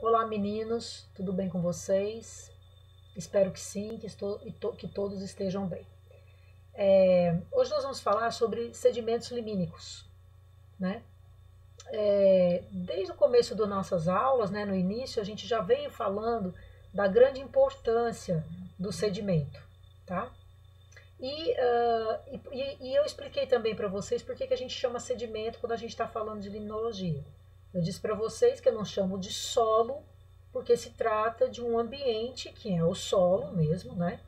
Olá, meninos, tudo bem com vocês? Espero que sim, que todos estejam bem. Hoje nós vamos falar sobre sedimentos limínicos, né? Desde o começo das nossas aulas, né, no início, a gente já veio falando da grande importância do sedimento, tá? E eu expliquei também para vocês por que a gente chama sedimento quando a gente está falando de limnologia. Eu disse para vocês que eu não chamo de solo, porque se trata de um ambiente que é o solo mesmo, né?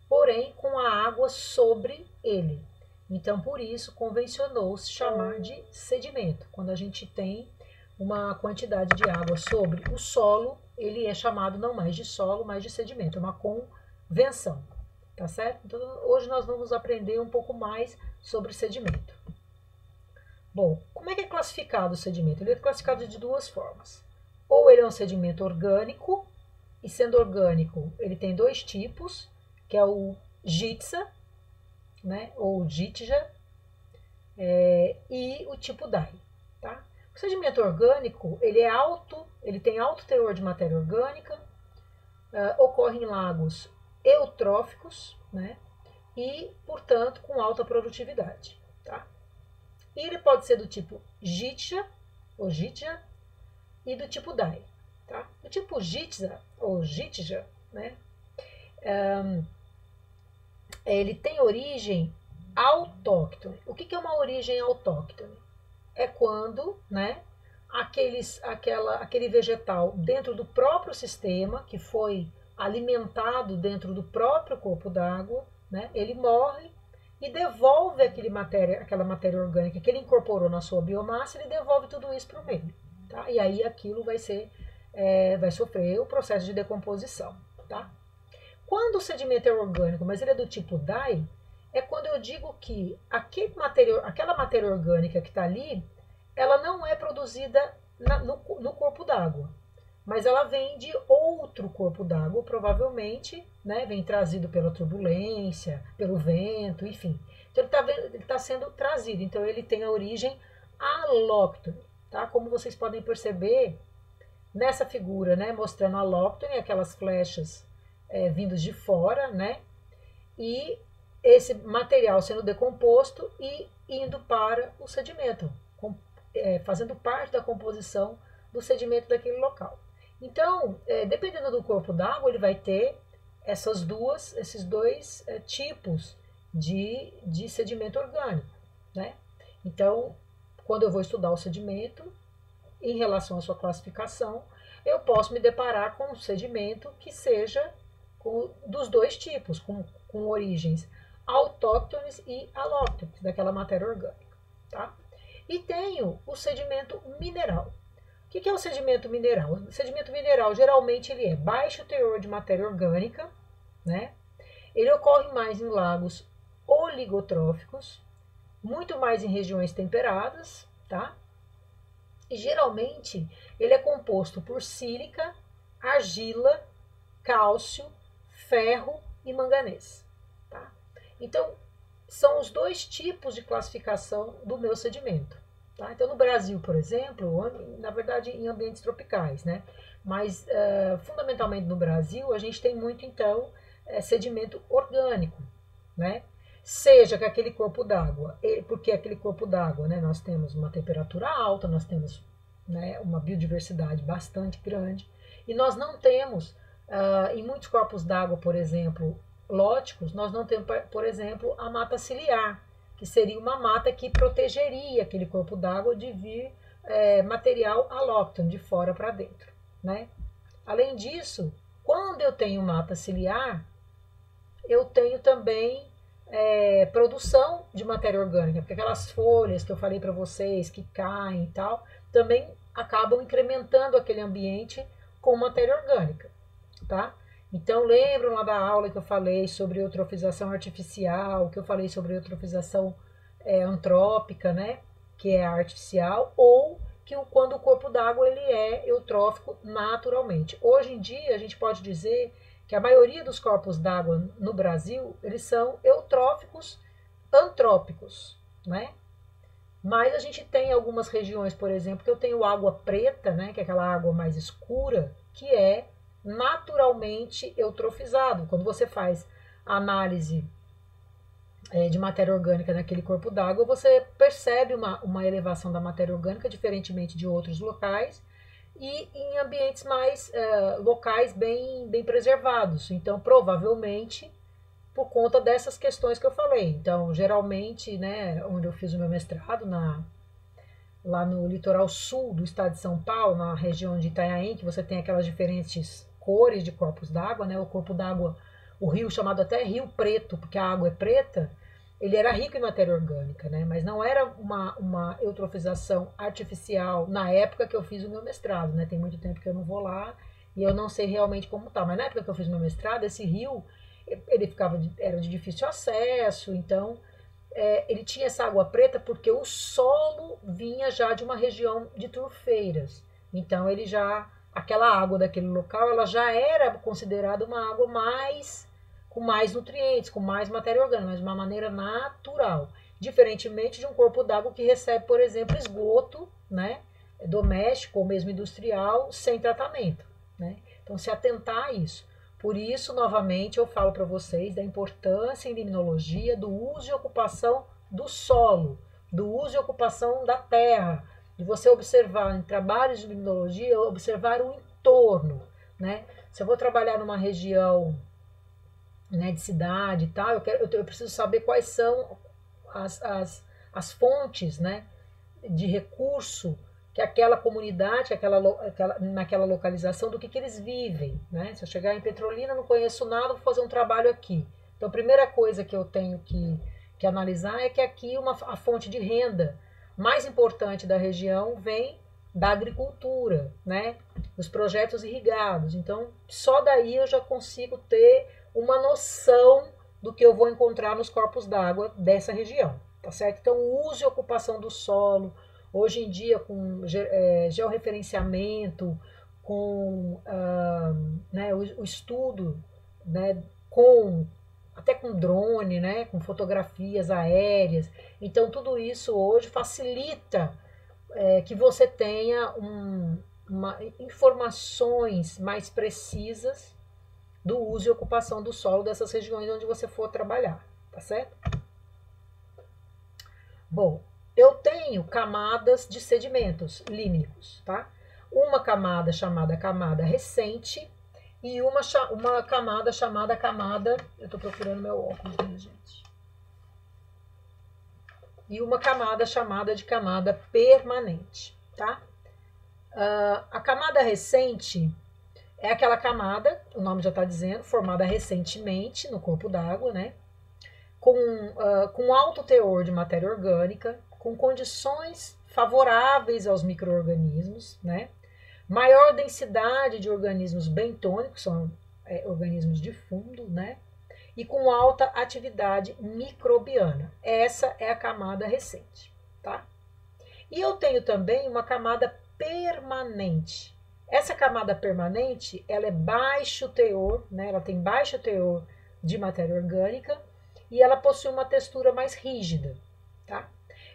Porém, com a água sobre ele. Então, por isso, convencionou-se chamar de sedimento. Quando a gente tem uma quantidade de água sobre o solo, ele é chamado não mais de solo, mas de sedimento. É uma convenção. Tá certo? Então, hoje nós vamos aprender um pouco mais sobre sedimento. Bom, como é que é classificado o sedimento? Ele é classificado de duas formas. Ou ele é um sedimento orgânico, e sendo orgânico, ele tem dois tipos, que é o Jitsa, né, ou Jitja, e o tipo Dai. Tá? O sedimento orgânico, ele tem alto teor de matéria orgânica, ocorre em lagos eutróficos, né, e, portanto, com alta produtividade. Tá? E ele pode ser do tipo Jitja, ou Jitja, e do tipo Dai. Tá? O tipo Jitja, ou Jitja, né, ele tem origem autóctone. O que é uma origem autóctone? É quando, né, aquele vegetal dentro do próprio sistema, que foi alimentado dentro do próprio corpo d'água, né, ele morre e devolve aquela matéria orgânica que ele incorporou na sua biomassa, ele devolve tudo isso para o meio. Tá? E aí aquilo vai sofrer o processo de decomposição. Tá? Quando o sedimento é orgânico, mas ele é do tipo DAI, é quando eu digo que aquela matéria orgânica que está ali, ela não é produzida no corpo d'água, mas ela vem de outro corpo d'água, provavelmente, né, vem trazido pela turbulência, pelo vento, enfim. Então ele está sendo trazido, então ele tem a origem alóctone, tá? Como vocês podem perceber nessa figura, né, mostrando a alóctone, aquelas flechas vindos de fora, né, e esse material sendo decomposto e indo para o sedimento, fazendo parte da composição do sedimento daquele local. Então, dependendo do corpo d'água, ele vai ter esses dois tipos de sedimento orgânico, né? Então, quando eu vou estudar o sedimento, em relação à sua classificação, eu posso me deparar com um sedimento que seja dos dois tipos, com origens autóctones e alóctones, daquela matéria orgânica. Tá? E tenho o sedimento mineral. O que é o sedimento mineral? O sedimento mineral, geralmente, ele é baixo teor de matéria orgânica, né? Ele ocorre mais em lagos oligotróficos, muito mais em regiões temperadas, tá? E geralmente ele é composto por sílica, argila, cálcio, ferro e manganês. Tá? Então, são os dois tipos de classificação do meu sedimento. Tá? Então, no Brasil, por exemplo, na verdade em ambientes tropicais, né? Mas fundamentalmente no Brasil, a gente tem muito, então, sedimento orgânico, né? Seja que aquele corpo d'água, porque aquele corpo d'água, né, nós temos uma temperatura alta, nós temos, né, uma biodiversidade bastante grande, e nós não temos, em muitos corpos d'água, por exemplo, lóticos, nós não temos, por exemplo, a mata ciliar, que seria uma mata que protegeria aquele corpo d'água de vir material alóctone, de fora para dentro. Né? Além disso, quando eu tenho mata ciliar, eu tenho também produção de matéria orgânica, porque aquelas folhas que eu falei para vocês que caem e tal, também acabam incrementando aquele ambiente com matéria orgânica, tá? Então lembram lá da aula que eu falei sobre eutrofização artificial, que eu falei sobre eutrofização antrópica, né? Que é artificial, ou que quando o corpo d'água ele é eutrófico naturalmente. Hoje em dia a gente pode dizer que a maioria dos corpos d'água no Brasil, eles são eutróficos antrópicos, né? Mas a gente tem algumas regiões, por exemplo, que eu tenho água preta, né, que é aquela água mais escura, que é naturalmente eutrofizado. Quando você faz análise de matéria orgânica naquele corpo d'água, você percebe uma elevação da matéria orgânica, diferentemente de outros locais, e em ambientes mais locais bem preservados. Então, provavelmente, por conta dessas questões que eu falei. Então, geralmente, né, onde eu fiz o meu mestrado, lá no litoral sul do estado de São Paulo, na região de Itanhaém, que você tem aquelas diferentes cores de corpos d'água, né? O corpo d'água, o rio chamado até Rio Preto, porque a água é preta, ele era rico em matéria orgânica, né? Mas não era uma eutrofização artificial na época que eu fiz o meu mestrado, né? Tem muito tempo que eu não vou lá e eu não sei realmente como tá. Mas na época que eu fiz o meu mestrado, esse rio, ele era de difícil acesso, então ele tinha essa água preta porque o solo vinha já de uma região de turfeiras. Então aquela água daquele local, ela já era considerada uma água com mais nutrientes, com mais matéria orgânica, mas de uma maneira natural. Diferentemente de um corpo d'água que recebe, por exemplo, esgoto, né, doméstico ou mesmo industrial, sem tratamento, né? Então, se atentar a isso. Por isso, novamente, eu falo para vocês da importância em limnologia do uso e ocupação do solo, do uso e ocupação da terra, de você observar em trabalhos de limnologia, observar o entorno, né? Se eu vou trabalhar numa região, né, de cidade e tal, eu preciso saber quais são as fontes, né, de recurso que aquela comunidade, naquela localização, do que eles vivem, né? Se eu chegar em Petrolina, não conheço nada, vou fazer um trabalho aqui. Então, a primeira coisa que eu tenho que analisar é que aqui a fonte de renda mais importante da região vem da agricultura, né? Dos projetos irrigados. Então, só daí eu já consigo ter uma noção do que eu vou encontrar nos corpos d'água dessa região, tá certo? Então, o uso e ocupação do solo, hoje em dia, com georreferenciamento, com né, o estudo, né, até com drone, né, com fotografias aéreas. Então, tudo isso hoje facilita que você tenha informações mais precisas do uso e ocupação do solo dessas regiões onde você for trabalhar, tá certo? Bom, eu tenho camadas de sedimentos límnicos, tá? Uma camada chamada camada recente e uma camada chamada camada... Eu estou procurando meu óculos, né, gente? E uma camada chamada de camada permanente, tá? A camada recente é aquela camada, o nome já está dizendo, formada recentemente no corpo d'água, né? Com alto teor de matéria orgânica, com condições favoráveis aos micro-organismos, né? Maior densidade de organismos bentônicos, são organismos de fundo, né? E com alta atividade microbiana. Essa é a camada recente, tá? E eu tenho também uma camada permanente. Essa camada permanente, ela é baixo teor, né? Ela tem baixo teor de matéria orgânica e ela possui uma textura mais rígida, tá?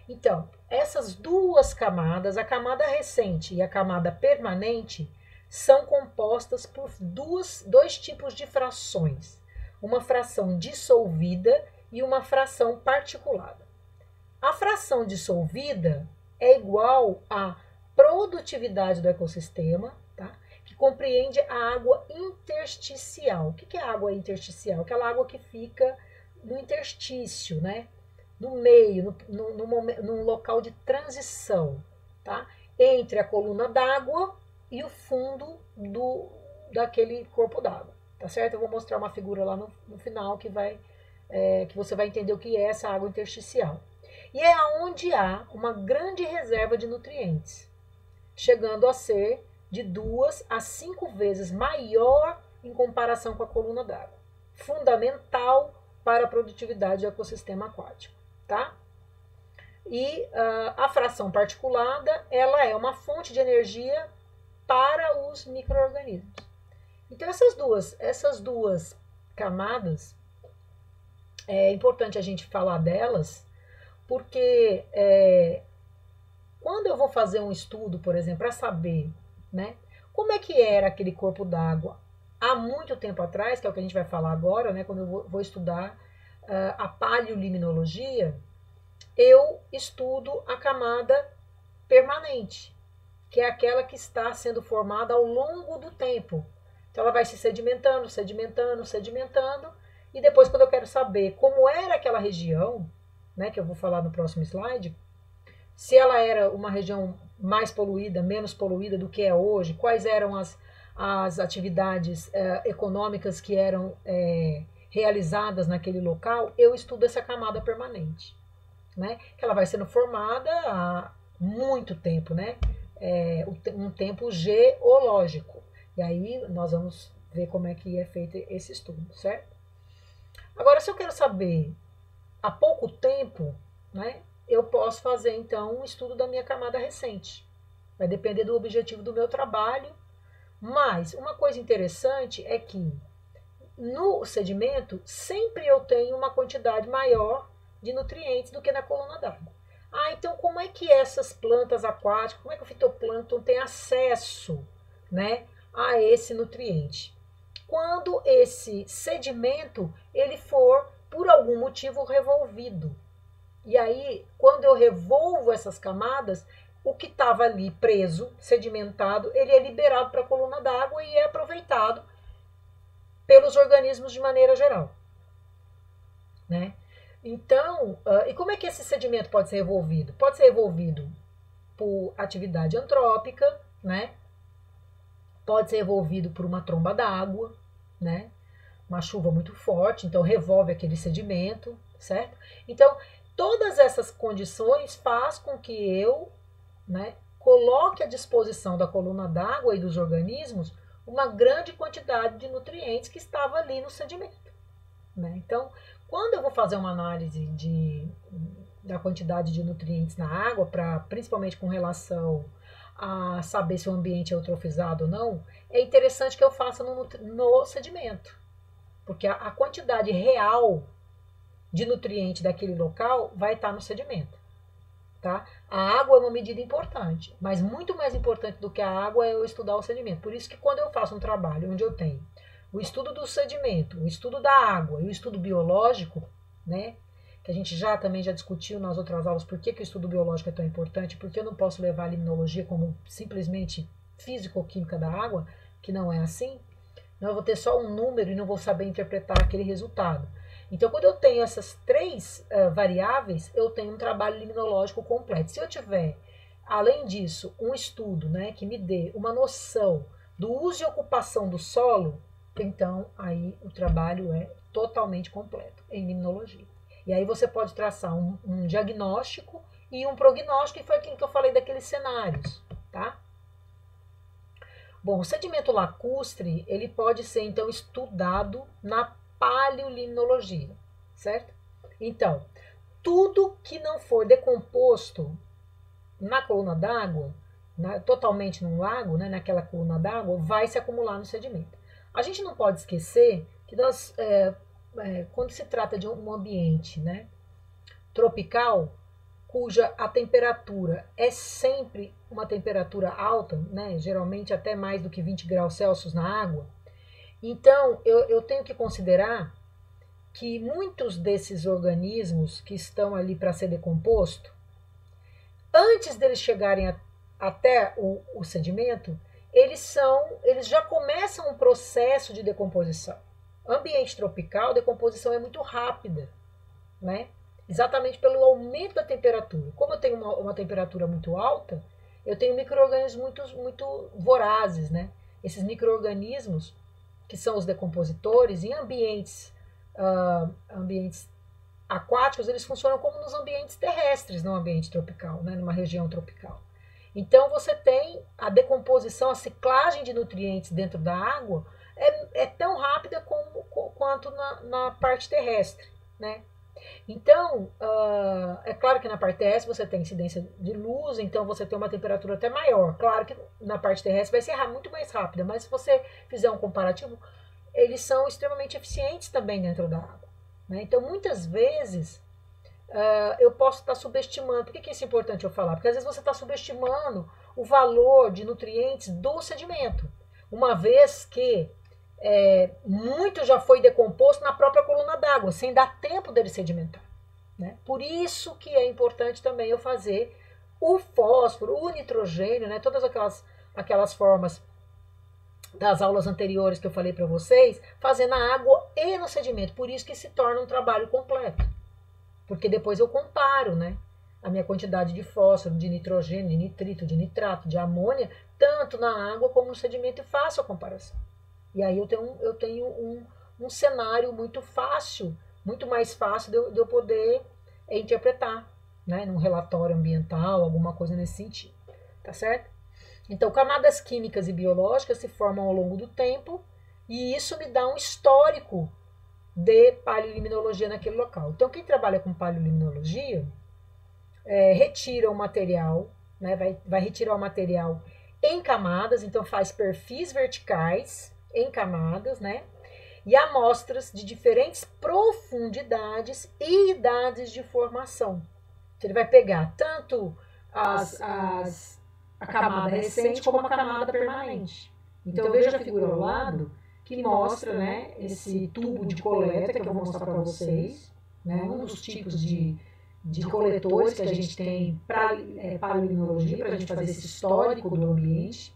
Então, essas duas camadas, a camada recente e a camada permanente, são compostas por dois tipos de frações. Uma fração dissolvida e uma fração particulada. A fração dissolvida é igual à produtividade do ecossistema, tá? Que compreende a água intersticial. O que é a água intersticial? Aquela água que fica no interstício, né? No meio, num local de transição, tá? Entre a coluna d'água e o fundo daquele corpo d'água, tá certo? Eu vou mostrar uma figura lá no final que você vai entender o que é essa água intersticial. E é onde há uma grande reserva de nutrientes, chegando a ser de 2 a 5 vezes maior em comparação com a coluna d'água. Fundamental para a produtividade do ecossistema aquático, tá? E a fração particulada, ela é uma fonte de energia para os micro-organismos. Então, essas duas camadas, é importante a gente falar delas, porque quando eu vou fazer um estudo, por exemplo, para saber, né, como é que era aquele corpo d'água há muito tempo atrás, que é o que a gente vai falar agora, né, quando eu vou estudar a paleoliminologia, eu estudo a camada permanente, que é aquela que está sendo formada ao longo do tempo. Então ela vai se sedimentando, sedimentando, sedimentando, e depois, quando eu quero saber como era aquela região, né, que eu vou falar no próximo slide, se ela era uma região mais poluída, menos poluída do que é hoje, quais eram as atividades econômicas que eram realizadas naquele local, eu estudo essa camada permanente, né, que ela vai sendo formada há muito tempo, né, um tempo geológico. E aí nós vamos ver como é que é feito esse estudo, certo? Agora, se eu quero saber há pouco tempo, né, eu posso fazer então um estudo da minha camada recente. Vai depender do objetivo do meu trabalho, mas uma coisa interessante é que no sedimento sempre eu tenho uma quantidade maior de nutrientes do que na coluna d'água. Ah, então como é que essas plantas aquáticas, como é que o fitoplâncton tem acesso, né, a esse nutriente? Quando esse sedimento ele for por algum motivo revolvido. E aí, quando eu revolvo essas camadas, o que estava ali preso, sedimentado, ele é liberado para a coluna d'água e é aproveitado pelos organismos de maneira geral, né? Então, e como é que esse sedimento pode ser revolvido? Pode ser revolvido por atividade antrópica, né? Pode ser revolvido por uma tromba d'água, né? Uma chuva muito forte, então revolve aquele sedimento, certo? Então, todas essas condições faz com que eu, né, coloque à disposição da coluna d'água e dos organismos uma grande quantidade de nutrientes que estava ali no sedimento, né? Então, quando eu vou fazer uma análise da quantidade de nutrientes na água, principalmente com relação a saber se o ambiente é eutrofizado ou não, é interessante que eu faça no sedimento, porque a quantidade real de nutriente daquele local vai estar no sedimento, tá? A água é uma medida importante, mas muito mais importante do que a água é eu estudar o sedimento. Por isso que quando eu faço um trabalho onde eu tenho o estudo do sedimento, o estudo da água e o estudo biológico, né, que a gente também já discutiu nas outras aulas por que o estudo biológico é tão importante, porque eu não posso levar a limnologia como simplesmente físico-química da água, que não é assim. Eu vou ter só um número e não vou saber interpretar aquele resultado. Então, quando eu tenho essas três variáveis, eu tenho um trabalho limnológico completo. Se eu tiver, além disso, um estudo, né, que me dê uma noção do uso e ocupação do solo, então aí o trabalho é totalmente completo em limnologia. E aí você pode traçar um diagnóstico e um prognóstico, e foi aquilo que eu falei daqueles cenários, tá? Bom, o sedimento lacustre, ele pode ser, então, estudado na paleolimnologia, certo? Então, tudo que não for decomposto na coluna d'água, totalmente num lago, né, naquela coluna d'água, vai se acumular no sedimento. A gente não pode esquecer que nós, quando se trata de um ambiente, né, tropical, cuja a temperatura é sempre uma temperatura alta, né, geralmente até mais do que 20 graus Celsius na água, então eu tenho que considerar que muitos desses organismos que estão ali para ser decomposto, antes deles chegarem até o sedimento, eles já começam um processo de decomposição. Ambiente tropical, a decomposição é muito rápida, né? Exatamente pelo aumento da temperatura. Como eu tenho uma temperatura muito alta, eu tenho micro-organismos muito vorazes, né? Esses micro-organismos, que são os decompositores, em ambientes aquáticos, eles funcionam como nos ambientes terrestres, no ambiente tropical, né? Numa região tropical. Então, você tem a decomposição, a ciclagem de nutrientes dentro da água é tão rápida quanto na parte terrestre, né? Então, é claro que na parte terrestre você tem incidência de luz, então você tem uma temperatura até maior. Claro que na parte terrestre vai ser muito mais rápida, mas se você fizer um comparativo, eles são extremamente eficientes também dentro da água, né? Então, muitas vezes, eu posso estar subestimando. Por que isso é importante eu falar? Porque às vezes você está subestimando o valor de nutrientes do sedimento, uma vez que muito já foi decomposto na própria coluna d'água, sem dar tempo dele sedimentar. Né? Por isso que é importante também eu fazer o fósforo, o nitrogênio, né? Todas aquelas formas das aulas anteriores que eu falei para vocês, fazer na água e no sedimento. Por isso que se torna um trabalho completo. Porque depois eu comparo, né? A minha quantidade de fósforo, de nitrogênio, de nitrito, de nitrato, de amônia, tanto na água como no sedimento, e faço a comparação. E aí eu tenho um cenário muito fácil, muito mais fácil de eu poder interpretar, né? Num relatório ambiental, alguma coisa nesse sentido. Tá certo? Então, camadas químicas e biológicas se formam ao longo do tempo, e isso me dá um histórico de paleoliminologia naquele local. Então, quem trabalha com paleoliminologia retira o material, né, vai retirar o material em camadas, então faz perfis verticais em camadas, né, e amostras de diferentes profundidades e idades de formação. Então, ele vai pegar tanto a camada recente como a camada permanente. Então, veja a figura ao lado, que mostra, né, esse tubo de coleta que eu vou mostrar para vocês, né, um dos tipos de coletores que a gente tem para paleontologia, para a gente fazer esse histórico do ambiente.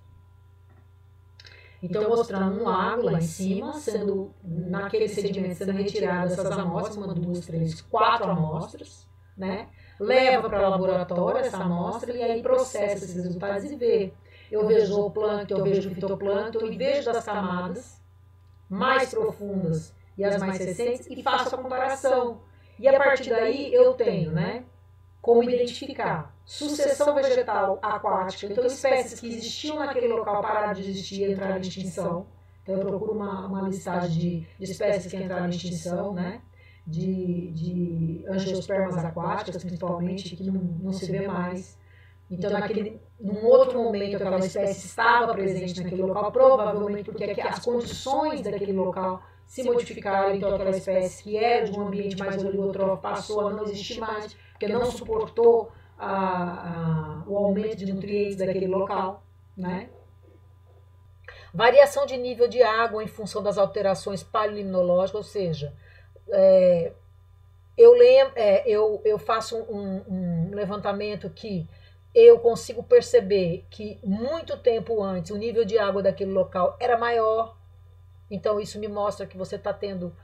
Então, mostrando um lago lá em cima, sendo, naquele sedimento, sendo retiradas essas amostras, 1, 2, 3, 4 amostras, né? Leva para o laboratório essa amostra e aí processa esses resultados e vê. Eu vejo zooplâncton, eu vejo fitoplâncton e vejo das camadas mais profundas e as mais recentes e faço a comparação. E a partir daí eu tenho, né, como identificar sucessão vegetal aquática, então espécies que existiam naquele local pararam de existir e entraram em extinção. Então eu procuro uma listagem de espécies que entraram em extinção, né, de angiospermas aquáticas, principalmente, que não se vê mais. Então, num outro momento, aquela espécie estava presente naquele local, provavelmente porque as condições daquele local se modificaram, então aquela espécie que era de um ambiente mais oligotrófico passou a não existir mais, porque não suportou o aumento de nutrientes daquele local, né? Variação de nível de água em função das alterações paleolimnológicas, ou seja, eu faço um levantamento que eu consigo perceber que muito tempo antes o nível de água daquele local era maior, então isso me mostra que você está tendo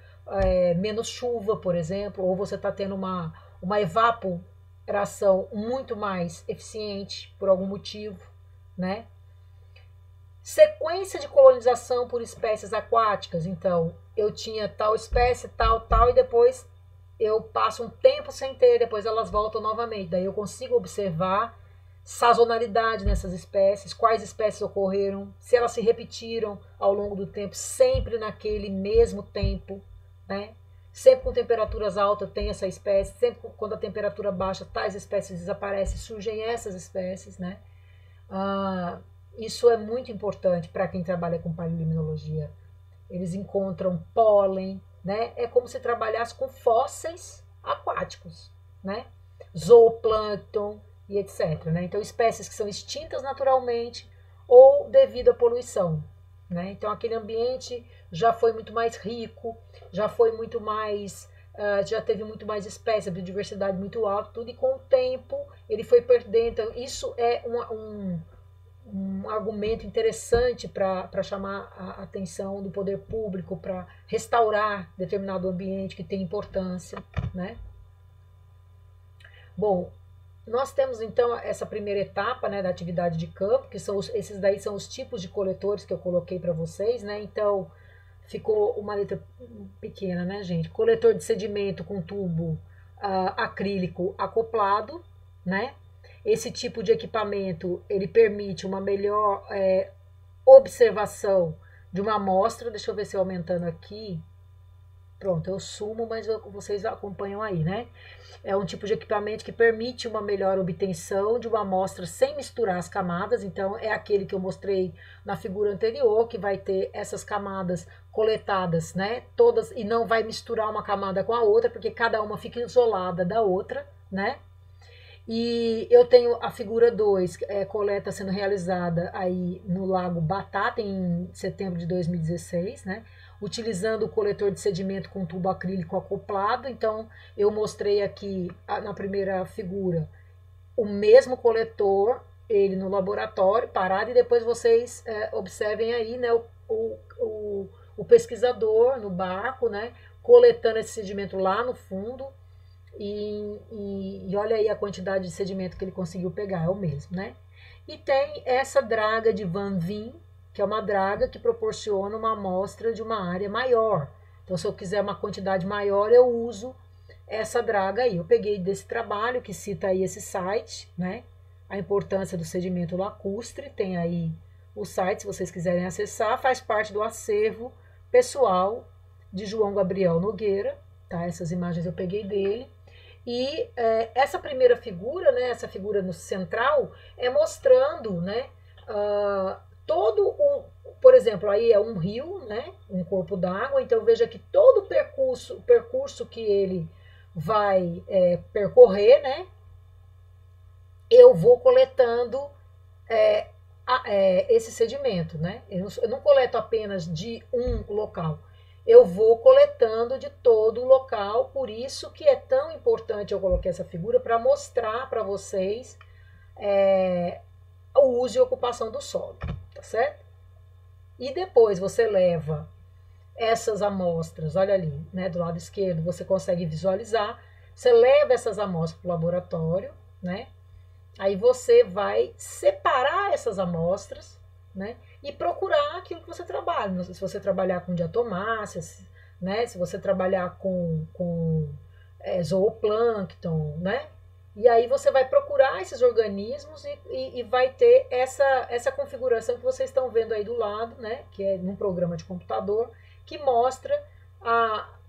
menos chuva, por exemplo, ou você está tendo uma evaporação muito mais eficiente por algum motivo, né? Sequência de colonização por espécies aquáticas, então eu tinha tal espécie, tal, e depois eu passo um tempo sem ter, depois elas voltam novamente, daí eu consigo observar sazonalidade nessas espécies, quais espécies ocorreram, se elas se repetiram ao longo do tempo, sempre naquele mesmo tempo, né? Sempre com temperaturas altas tem essa espécie, sempre quando a temperatura baixa, tais espécies desaparecem, surgem essas espécies, né? Isso é muito importante para quem trabalha com paleolimnologia. Eles encontram pólen, né? É como se trabalhasse com fósseis aquáticos, né? Zooplâncton e etc. Né? Então, espécies que são extintas naturalmente ou devido à poluição. Né? Então, aquele ambiente já foi muito mais rico, já foi muito mais, já teve muito mais espécies, a biodiversidade muito alta, tudo, e com o tempo ele foi perdendo. Então, isso é um argumento interessante para chamar a atenção do poder público, para restaurar determinado ambiente que tem importância, né? Bom, nós temos então essa primeira etapa, né, da atividade de campo, que esses daí são os tipos de coletores que eu coloquei para vocês, né? Então ficou uma letra pequena, né, gente? Coletor de sedimento com tubo acrílico acoplado, né? Esse tipo de equipamento, ele permite uma melhor observação de uma amostra. Deixa eu ver se eu aumentando aqui. Pronto, eu sumo, mas vocês acompanham aí, né? É um tipo de equipamento que permite uma melhor obtenção de uma amostra sem misturar as camadas. Então, é aquele que eu mostrei na figura anterior, que vai ter essas camadas coletadas, né? Todas, e não vai misturar uma camada com a outra, porque cada uma fica isolada da outra, né? E eu tenho a figura 2, coleta sendo realizada aí no Lago Batata, em setembro de 2016, né? Utilizando o coletor de sedimento com tubo acrílico acoplado. Então, eu mostrei aqui na primeira figura o mesmo coletor, ele no laboratório, parado, e depois vocês observem aí, né, o pesquisador no barco, né, coletando esse sedimento lá no fundo. E olha aí a quantidade de sedimento que ele conseguiu pegar, é o mesmo, né? E tem essa draga de Van Veen, que é uma draga que proporciona uma amostra de uma área maior. Então, se eu quiser uma quantidade maior, eu uso essa draga aí. Eu peguei desse trabalho, que cita aí esse site, né? A importância do sedimento lacustre, tem aí o site, se vocês quiserem acessar, faz parte do acervo pessoal de João Gabriel Nogueira, tá? Essas imagens eu peguei dele. E essa primeira figura, né, essa figura no central, é mostrando, né, todo o, por exemplo, aí é um rio, né, um corpo d'água, então veja que todo o percurso que ele vai percorrer, né, eu vou coletando esse sedimento, né, eu não coleto apenas de um local, eu vou coletando de todo o local, por isso que é tão importante eu coloquei essa figura para mostrar para vocês o uso e ocupação do solo, tá certo? E depois você leva essas amostras, olha ali, né, do lado esquerdo, você consegue visualizar, você leva essas amostras para o laboratório, né, aí você vai separar essas amostras, né, e procurar aquilo que você trabalha. Se você trabalhar com diatomáceas, né, se você trabalhar com zooplâncton, né, e aí você vai procurar esses organismos e vai ter essa configuração que vocês estão vendo aí do lado, né, que é num programa de computador, que mostra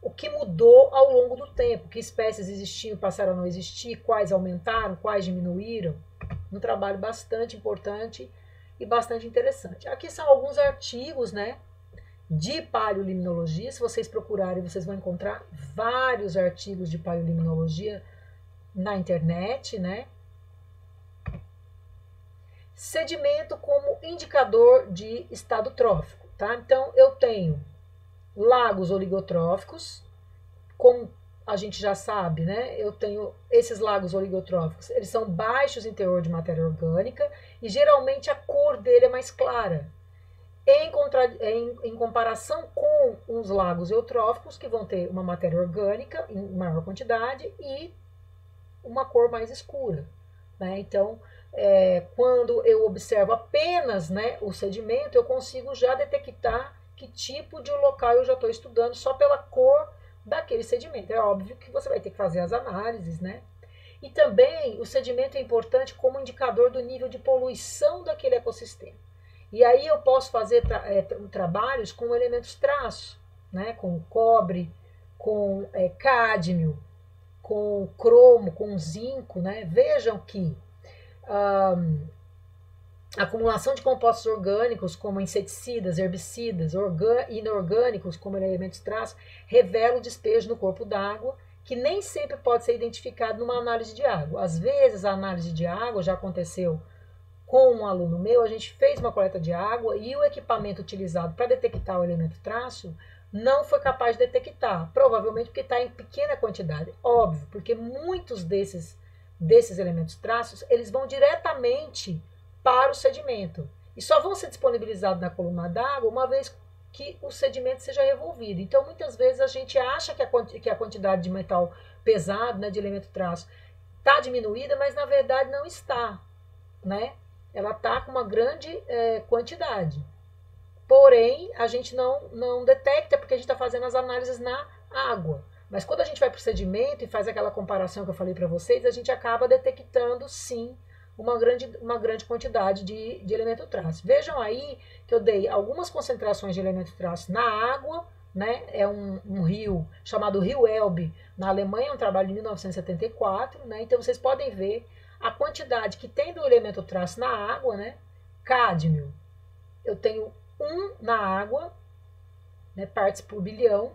o que mudou ao longo do tempo, que espécies existiam, passaram a não existir, quais aumentaram, quais diminuíram. Um trabalho bastante importante e bastante interessante. Aqui são alguns artigos, né, de paleolimnologia. Se vocês procurarem, vocês vão encontrar vários artigos de paleolimnologia na internet, né? Sedimento como indicador de estado trófico, tá? Então, eu tenho lagos oligotróficos, como a gente já sabe, né? Eu tenho esses lagos oligotróficos, eles são baixos em teor de matéria orgânica e geralmente a cor dele é mais clara. Em comparação com os lagos eutróficos, que vão ter uma matéria orgânica em maior quantidade e uma cor mais escura, né? Então, quando eu observo apenas, né, o sedimento, eu consigo já detectar que tipo de local eu já estou estudando só pela cor daquele sedimento. É óbvio que você vai ter que fazer as análises, né? E também o sedimento é importante como indicador do nível de poluição daquele ecossistema. E aí eu posso fazer trabalhos com elementos traço, né? Com cobre, com cádmio, com cromo, com zinco, né? Vejam que a acumulação de compostos orgânicos, como inseticidas, herbicidas, inorgânicos, como elementos traço, revela o despejo no corpo d'água, que nem sempre pode ser identificado numa análise de água. Às vezes, a análise de água já aconteceu com um aluno meu, a gente fez uma coleta de água e o equipamento utilizado para detectar o elemento traço não foi capaz de detectar, provavelmente porque está em pequena quantidade. Óbvio, porque muitos desses elementos traços, eles vão diretamente para o sedimento e só vão ser disponibilizados na coluna d'água uma vez que o sedimento seja revolvido. Então, muitas vezes a gente acha que a quantidade de metal pesado, né, de elemento traço, está diminuída, mas na verdade não está, né? Ela está com uma grande quantidade. Porém, a gente não detecta porque a gente está fazendo as análises na água. Mas quando a gente vai para o sedimento e faz aquela comparação que eu falei para vocês, a gente acaba detectando, sim, uma grande quantidade de elemento traço. Vejam aí que eu dei algumas concentrações de elemento traço na água, né? É um rio chamado Rio Elbe, na Alemanha, é um trabalho de 1974, né? Então vocês podem ver a quantidade que tem do elemento traço na água, né? Cádmio, eu tenho 1 na água, né, partes por bilhão,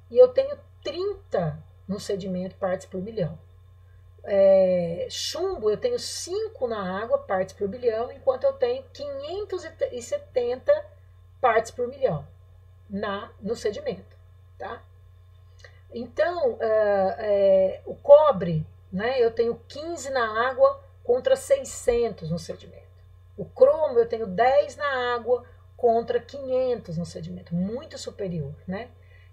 e eu tenho 30 no sedimento, partes por bilhão. Chumbo, eu tenho 5 na água, partes por bilhão, enquanto eu tenho 570 partes por milhão no sedimento. Tá? Então, o cobre, né, eu tenho 15 na água contra 600 no sedimento. O cromo, eu tenho 10 na água contra 500 no sedimento, muito superior. Né?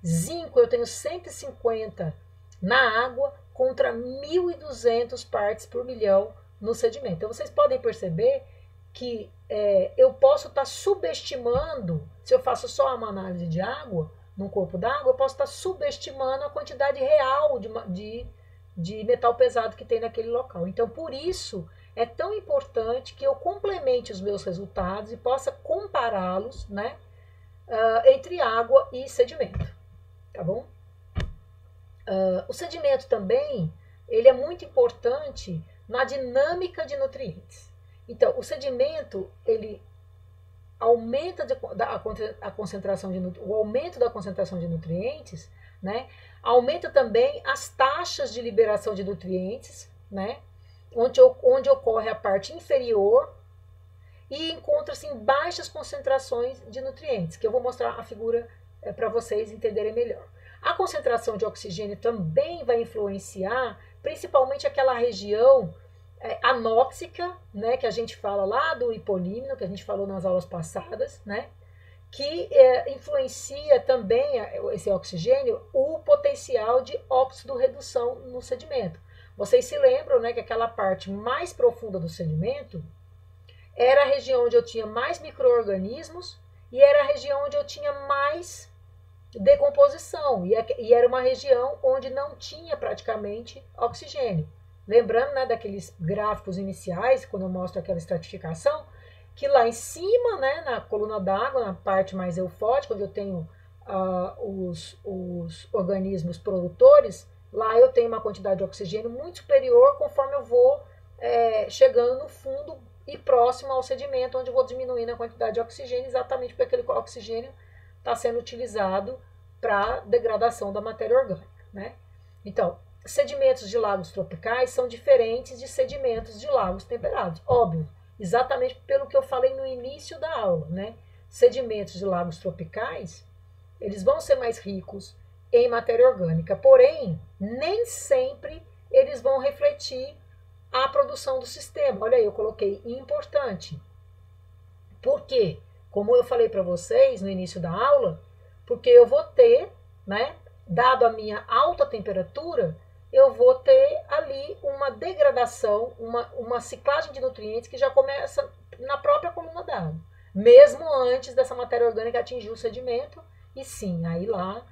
Zinco, eu tenho 150 na água contra 1.200 partes por milhão no sedimento. Então, vocês podem perceber que eu posso estar subestimando, se eu faço só uma análise de água, num corpo d'água, eu posso estar subestimando a quantidade real de metal pesado que tem naquele local. Então, por isso, é tão importante que eu complemente os meus resultados e possa compará-los, né, entre água e sedimento. Tá bom? O sedimento também, ele é muito importante na dinâmica de nutrientes. Então, o sedimento, ele aumenta a concentração o aumento da concentração de nutrientes, né? Aumenta também as taxas de liberação de nutrientes, né? Onde ocorre a parte inferior e encontra-se em baixas concentrações de nutrientes, que eu vou mostrar a figura para vocês entenderem melhor. A concentração de oxigênio também vai influenciar principalmente aquela região anóxica, né, que a gente fala lá do hipolímino, que a gente falou nas aulas passadas, né, que influencia também esse oxigênio o potencial de óxido-redução no sedimento. Vocês se lembram, né, que aquela parte mais profunda do sedimento era a região onde eu tinha mais micro-organismos e era a região onde eu tinha mais decomposição, e era uma região onde não tinha praticamente oxigênio. Lembrando, né, daqueles gráficos iniciais, quando eu mostro aquela estratificação, que lá em cima, né, na coluna d'água, na parte mais eufótica, onde eu tenho os organismos produtores, lá eu tenho uma quantidade de oxigênio muito superior conforme eu vou chegando no fundo e próximo ao sedimento, onde eu vou diminuindo a quantidade de oxigênio, exatamente porque aquele oxigênio está sendo utilizado para degradação da matéria orgânica. Né? Então, sedimentos de lagos tropicais são diferentes de sedimentos de lagos temperados, óbvio, exatamente pelo que eu falei no início da aula. Né? Sedimentos de lagos tropicais, eles vão ser mais ricos em matéria orgânica, porém, nem sempre eles vão refletir a produção do sistema. Olha aí, eu coloquei importante. Por quê? Como eu falei para vocês no início da aula, porque eu vou ter, né, dado a minha alta temperatura, eu vou ter ali uma degradação, uma ciclagem de nutrientes que já começa na própria coluna d'água, mesmo antes dessa matéria orgânica atingir o sedimento, e sim, aí lá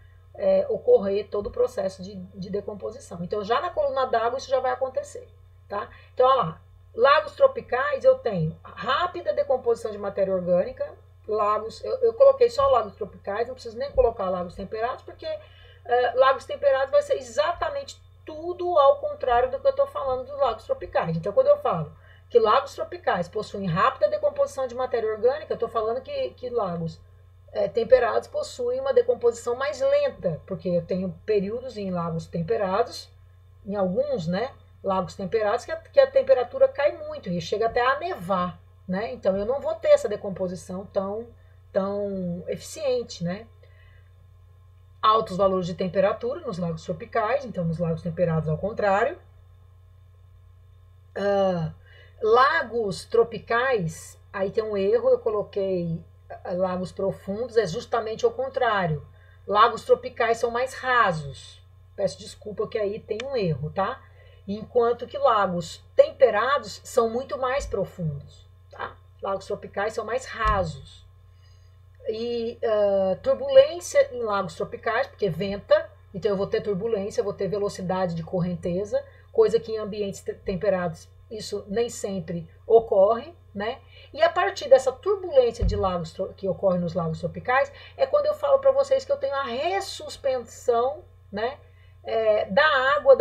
ocorrer todo o processo de decomposição. Então, já na coluna d'água isso já vai acontecer. Tá? Então, olha lá, lagos tropicais eu tenho rápida decomposição de matéria orgânica, lagos, eu coloquei só lagos tropicais, não preciso nem colocar lagos temperados, porque lagos temperados vai ser exatamente tudo ao contrário do que eu estou falando dos lagos tropicais. Então, quando eu falo que lagos tropicais possuem rápida decomposição de matéria orgânica, eu estou falando que lagos temperados possuem uma decomposição mais lenta, porque eu tenho períodos em lagos temperados, em alguns, né, lagos temperados, que a temperatura cai muito e chega até a nevar. Né? Então, eu não vou ter essa decomposição tão eficiente. Né? Altos valores de temperatura nos lagos tropicais, então nos lagos temperados ao contrário. Lagos tropicais, aí tem um erro, eu coloquei lagos profundos, é justamente ao contrário. Lagos tropicais são mais rasos. Peço desculpa que aí tem um erro, tá? Enquanto que lagos temperados são muito mais profundos. Tá? Lagos tropicais são mais rasos. E turbulência em lagos tropicais, porque venta, então eu vou ter turbulência, eu vou ter velocidade de correnteza, coisa que em ambientes temperados isso nem sempre ocorre. né? E a partir dessa turbulência de lagos que ocorre nos lagos tropicais, é quando eu falo para vocês que eu tenho a ressuspensão, né, da água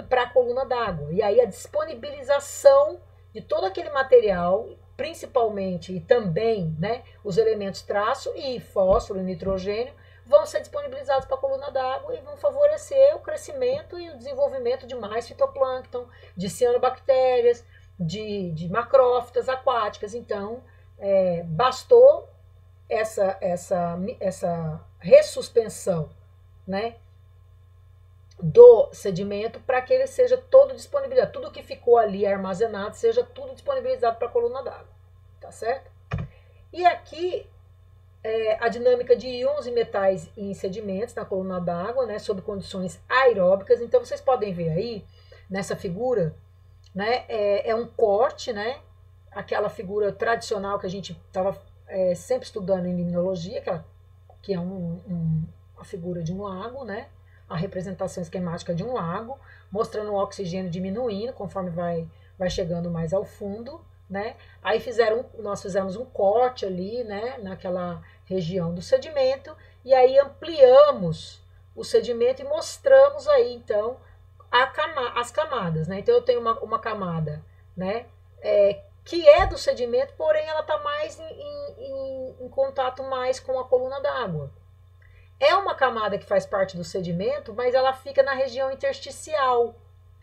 para a coluna d'água. E aí a disponibilização de todo aquele material, principalmente e também, né, os elementos traço e fósforo e nitrogênio, vão ser disponibilizados para a coluna d'água e vão favorecer o crescimento e o desenvolvimento de mais fitoplâncton, de cianobactérias, de macrófitas aquáticas. Então, bastou essa ressuspensão, né, do sedimento para que ele seja todo disponibilizado. Tudo que ficou ali armazenado seja tudo disponibilizado para a coluna d'água. Tá certo? E aqui a dinâmica de íons e metais em sedimentos na coluna d'água, né, sob condições aeróbicas. Então vocês podem ver aí nessa figura, né, é um corte, né, aquela figura tradicional que a gente estava sempre estudando em limnologia, que é a figura de um lago, né, a representação esquemática de um lago, mostrando o oxigênio diminuindo conforme vai chegando mais ao fundo, né? Aí nós fizemos um corte ali, né, naquela região do sedimento, e aí ampliamos o sedimento e mostramos aí, então, as camadas, né? Então eu tenho uma camada, né, que é do sedimento, porém ela está mais em contato mais com a coluna d'água. É uma camada que faz parte do sedimento, mas ela fica na região intersticial.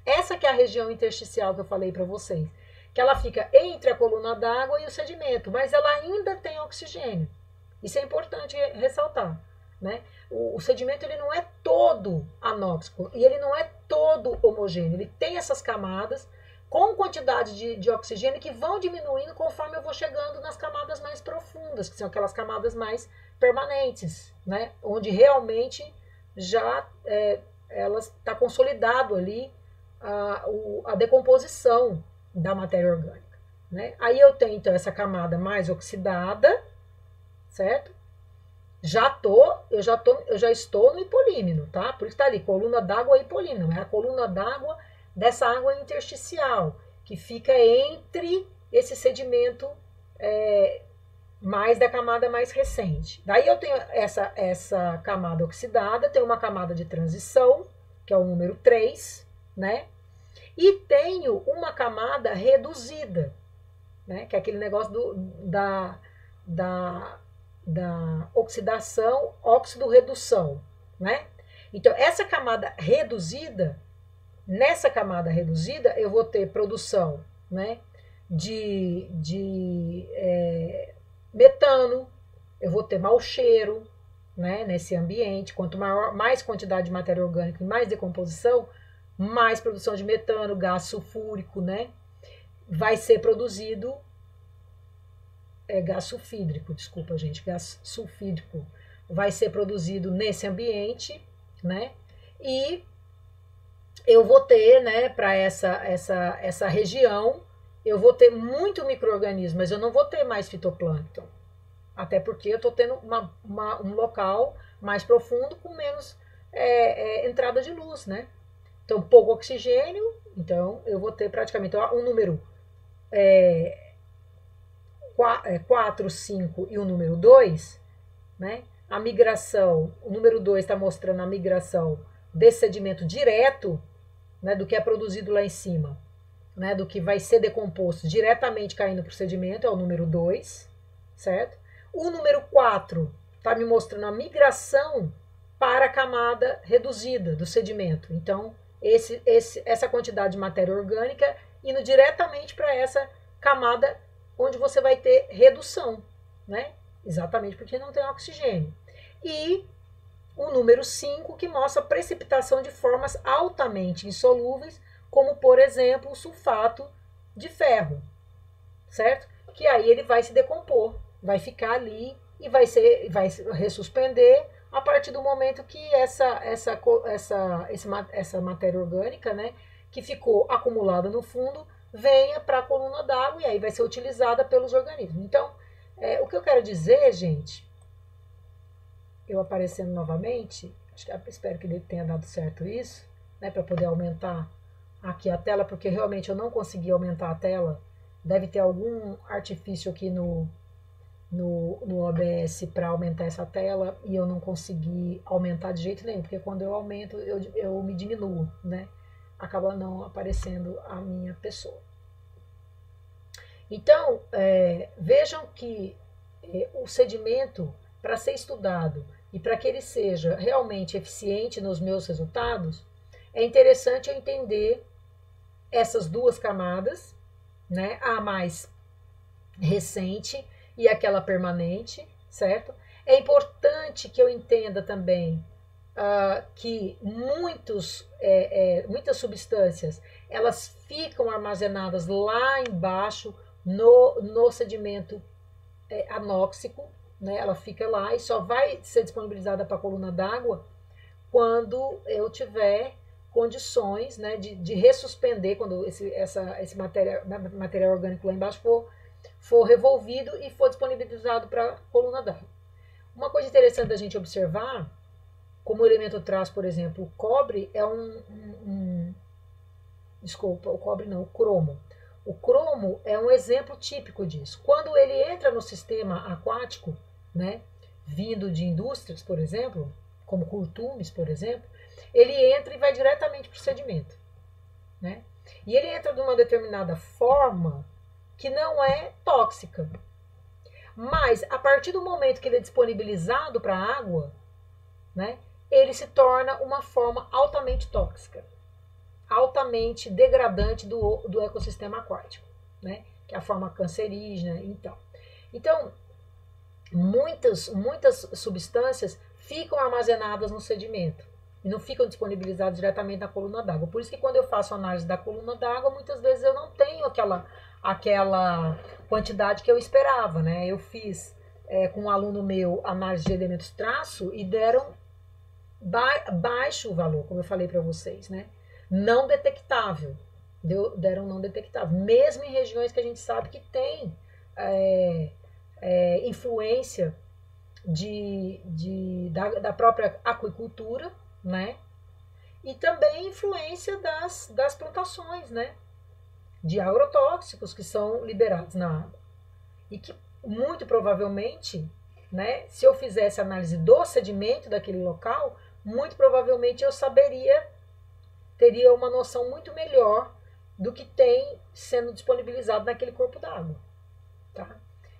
Essa que é a região intersticial que eu falei para vocês, que ela fica entre a coluna d'água e o sedimento, mas ela ainda tem oxigênio. Isso é importante ressaltar, né? O sedimento ele não é todo anóxico e ele não é todo homogêneo. Ele tem essas camadas com quantidade de oxigênio que vão diminuindo conforme eu vou chegando nas camadas mais profundas, que são aquelas camadas mais permanentes, né? Onde realmente já elas está consolidado ali a decomposição da matéria orgânica, né? Aí eu tenho então essa camada mais oxidada, certo? Eu já estou no hipolímeno, tá? Por isso está ali, coluna d'água e hipolímeno. É a coluna d'água dessa água intersticial, que fica entre esse sedimento mais da camada mais recente. Daí eu tenho essa camada oxidada, tenho uma camada de transição, que é o número 3, né? E tenho uma camada reduzida, né? Que é aquele negócio da oxidação, óxido-redução, né? Então, essa camada reduzida, nessa camada reduzida, eu vou ter produção, né, de metano, eu vou ter mau cheiro, né, nesse ambiente. Quanto mais quantidade de matéria orgânica e mais decomposição, mais produção de metano, gás sulfúrico, né, vai ser produzido. Gás sulfídrico, desculpa, gente, gás sulfídrico vai ser produzido nesse ambiente, né? E eu vou ter, né, para essa região, eu vou ter muito micro-organismo, mas eu não vou ter mais fitoplâncton. Até porque eu estou tendo um local mais profundo com menos entrada de luz, né? Então, pouco oxigênio, então eu vou ter praticamente um número 4, 5 e o número 2, né? A migração, o número 2 está mostrando a migração desse sedimento direto, né, do que é produzido lá em cima, né, do que vai ser decomposto diretamente caindo para o sedimento, é o número 2, certo? O número 4 está me mostrando a migração para a camada reduzida do sedimento. Então, essa quantidade de matéria orgânica indo diretamente para essa camada onde você vai ter redução, né? Exatamente porque não tem oxigênio. E o número 5, que mostra a precipitação de formas altamente insolúveis, como, por exemplo, o sulfato de ferro, certo? Que aí ele vai se decompor, vai ficar ali e vai ressuspender a partir do momento que essa matéria orgânica, né, que ficou acumulada no fundo, venha para a coluna d'água e aí vai ser utilizada pelos organismos. Então, o que eu quero dizer, gente, eu aparecendo novamente, espero que tenha dado certo isso, né, para poder aumentar aqui a tela, porque realmente eu não consegui aumentar a tela Deve ter algum artifício aqui no OBS para aumentar essa tela e eu não consegui aumentar de jeito nenhum, porque quando eu aumento eu me diminuo, né? Acaba não aparecendo a minha pessoa. Então, vejam que o sedimento, para ser estudado e para que ele seja realmente eficiente nos meus resultados, é interessante eu entender essas duas camadas, né? A mais recente e aquela permanente, certo? É importante que eu entenda também que muitas substâncias elas ficam armazenadas lá embaixo no sedimento anóxico, né? Ela fica lá e só vai ser disponibilizada para a coluna d'água quando eu tiver condições, né, de ressuspender, quando esse material orgânico lá embaixo for revolvido e for disponibilizado para a coluna d'água. Uma coisa interessante da gente observar, como elemento traço, por exemplo, o cobre é desculpa, o cobre não, o cromo. O cromo é um exemplo típico disso. Quando ele entra no sistema aquático, né, vindo de indústrias, por exemplo, como curtumes, por exemplo, ele entra e vai diretamente para o sedimento, né? E ele entra de uma determinada forma que não é tóxica. Mas, a partir do momento que ele é disponibilizado para a água, né, ele se torna uma forma altamente tóxica, altamente degradante do ecossistema aquático, né, que é a forma cancerígena. Então muitas substâncias ficam armazenadas no sedimento e não ficam disponibilizadas diretamente na coluna d'água. Por isso que quando eu faço análise da coluna d'água, muitas vezes eu não tenho aquela quantidade que eu esperava, né? Eu fiz com um aluno meu análise de elementos traço e deram baixo o valor, como eu falei para vocês, né? Não detectável, deram não detectável, mesmo em regiões que a gente sabe que tem influência da própria aquicultura, né? E também influência das plantações, né? De agrotóxicos que são liberados na água. E que muito provavelmente, né, se eu fizesse análise do sedimento daquele local, muito provavelmente eu teria uma noção muito melhor do que tem sendo disponibilizado naquele corpo d'água, tá?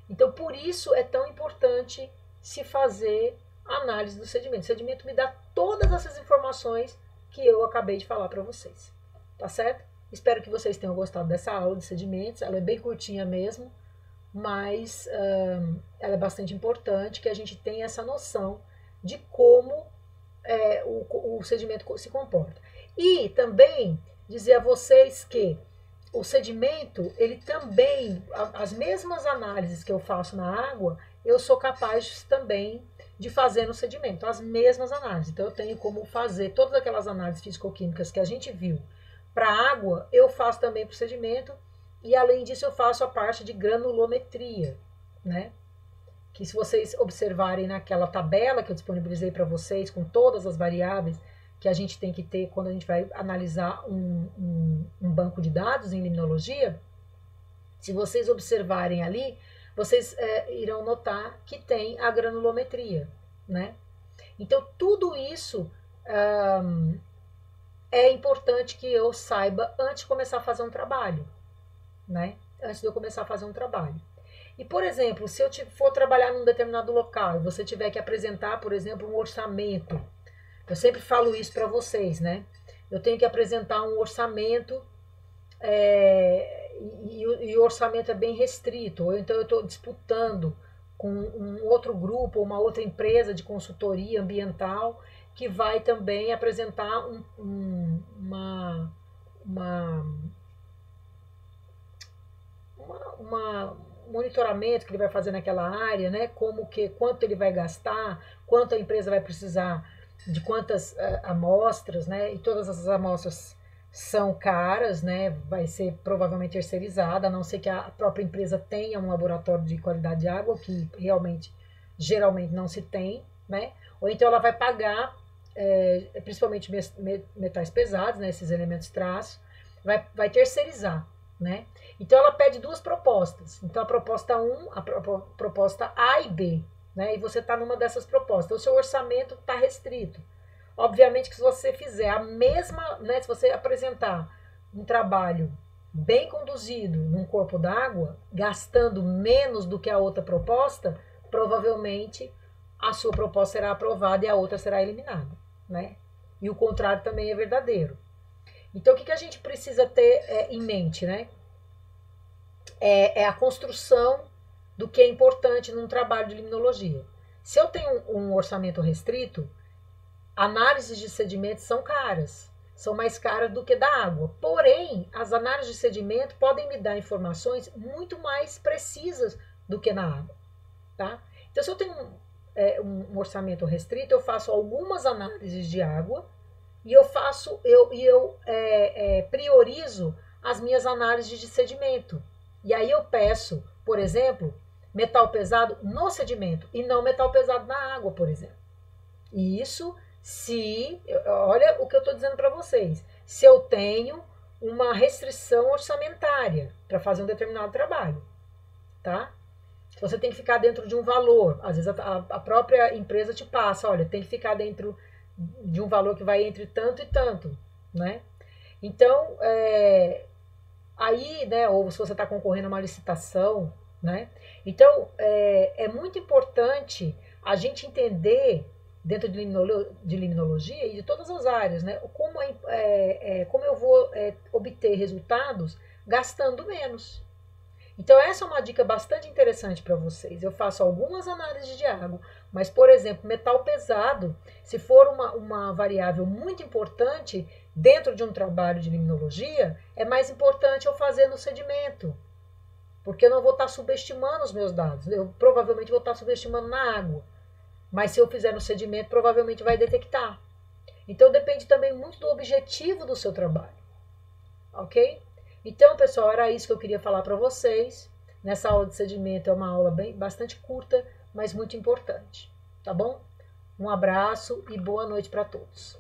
Então, por isso é tão importante se fazer análise do sedimento. O sedimento me dá todas essas informações que eu acabei de falar para vocês, tá certo? Espero que vocês tenham gostado dessa aula de sedimentos. Ela é bem curtinha mesmo, mas ela é bastante importante que a gente tenha essa noção de como o sedimento se comporta. E também dizer a vocês que o sedimento, ele também, as mesmas análises que eu faço na água, eu sou capaz também de fazer no sedimento, as mesmas análises. Então eu tenho como fazer todas aquelas análises físico-químicas que a gente viu para a água, eu faço também para o sedimento, e além disso eu faço a parte de granulometria, né? Que se vocês observarem naquela tabela que eu disponibilizei para vocês, com todas as variáveis que a gente tem que ter quando a gente vai analisar um banco de dados em limnologia, se vocês observarem ali, vocês irão notar que tem a granulometria, né? Então, tudo isso é importante que eu saiba antes de começar a fazer um trabalho, né? Antes de eu começar a fazer um trabalho. E, por exemplo, se eu for trabalhar num determinado local e você tiver que apresentar, por exemplo, um orçamento, eu sempre falo isso para vocês, né? Eu tenho que apresentar um orçamento e o orçamento é bem restrito, ou então eu estou disputando com um outro grupo, uma outra empresa de consultoria ambiental que vai também apresentar um monitoramento que ele vai fazer naquela área, né? Quanto ele vai gastar, quanto a empresa vai precisar de quantas amostras, né? E todas essas amostras são caras, né? Vai ser provavelmente terceirizada, a não ser que a própria empresa tenha um laboratório de qualidade de água, que geralmente não se tem, né? Ou então ela vai pagar, principalmente metais pesados, né? Esses elementos traços, vai terceirizar, né? Então ela pede duas propostas. Então a proposta 1, a proposta A e B, né? E você está numa dessas propostas. O seu orçamento está restrito. Obviamente que se você fizer a mesma, né? Se você apresentar um trabalho bem conduzido num corpo d'água, gastando menos do que a outra proposta, provavelmente a sua proposta será aprovada e a outra será eliminada, né? E o contrário também é verdadeiro. Então, o que a gente precisa ter em mente, né? É a construção do que é importante num trabalho de limnologia. Se eu tenho um orçamento restrito, análises de sedimentos são caras, são mais caras do que da água. Porém, as análises de sedimento podem me dar informações muito mais precisas do que na água, tá? Então, se eu tenho um orçamento restrito, eu faço algumas análises de água e eu priorizo as minhas análises de sedimento. E aí eu peço, por exemplo, metal pesado no sedimento e não metal pesado na água, por exemplo. E isso olha o que eu estou dizendo para vocês, se eu tenho uma restrição orçamentária para fazer um determinado trabalho, tá? Você tem que ficar dentro de um valor, às vezes a própria empresa te passa, olha, tem que ficar dentro de um valor que vai entre tanto e tanto, né? Então, aí, né, ou se você está concorrendo a uma licitação, né? Então, é muito importante a gente entender, dentro de limnologia e de todas as áreas, né, como eu vou obter resultados gastando menos. Então, essa é uma dica bastante interessante para vocês. Eu faço algumas análises de água, mas, por exemplo, metal pesado, se for uma variável muito importante dentro de um trabalho de limnologia, é mais importante eu fazer no sedimento, porque eu não vou estar subestimando os meus dados. Eu provavelmente vou estar subestimando na água, mas se eu fizer no sedimento, provavelmente vai detectar. Então, depende também muito do objetivo do seu trabalho, ok? Então, pessoal, era isso que eu queria falar para vocês. Nessa aula de sedimento é uma aula bastante curta, mas muito importante, tá bom? Um abraço e boa noite para todos.